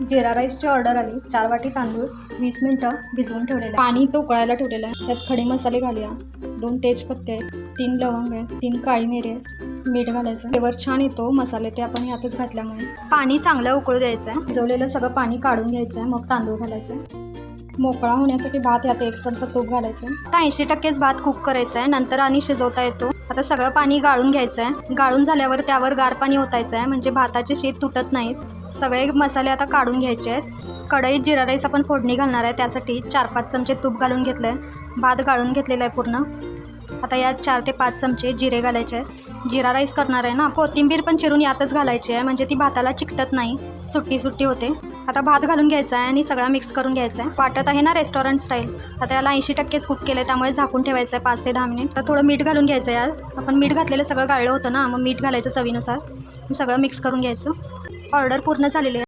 जिरा राईसची order आली। 4 वाटी तांदूळ 20 मिनिटं भिजवून ठेवलेले, पाणी तो उकळायला ठेवलेलं आहे। त्यात खडे मसाले घालूया, 2 तेजपत्ते आहेत, 3 लवंग आहेत, 3 काळी मिरी आहेत, मीठ घालायचं। फ्लेवर छान येतो मसाले ते आपण यातच घातल्यामुळे। पाणी चांगलं उकळू द्यायचं आहे। भिजवलेलं सगळं पाणी काढून घ्यायचं आहे, मग तांदूळ घालायचं। मोकळा होण्यासाठी भात यात 1 चमचा तूप घालायचं। आता 80% भात कुक करायचा आहे, नंतर आणि शिजवता येतो। आता सगळं पाणी गाळून घ्यायचं आहे। गाळून झाल्यावर त्यावर गार पाणी ओतायचं आहे, म्हणजे भाताचे शीत तुटत नाहीत। सगळे मसाले आता काढून घ्यायचे आहेत। कढईत जिरा राईस आपण फोडणी घालणार आहे, त्यासाठी 4-5 चमचे तूप घालून घेतलं आहे। भात गाळून घेतलेला आहे पूर्ण। आता यात 4 ते 5 चमचे जिरे घालायचे आहेत। जिरा राईस करणार आहे ना, कोथिंबीर पण चिरून यातच घालायची आहे, म्हणजे ती भाताला चिकटत नाही, सुट्टी सुट्टी होते। आता भात घालून घ्यायचा आहे आणि सगळा मिक्स करून घ्यायचा आहे। वाटत आहे ना रेस्टॉरंट स्टाईल। आता याला 80%च कुक केलं, त्यामुळे झाकून ठेवायचं आहे 5 ते 10 मिनिट। तर थोडं मीठ घालून घ्यायचं आहे यात। आपण मीठ घातलेलं सगळं गाळलं होतं ना, मग मीठ घालायचं चवीनुसार। सगळं मिक्स करून घ्यायचं। ऑर्डर पूर्ण झालेली आहे।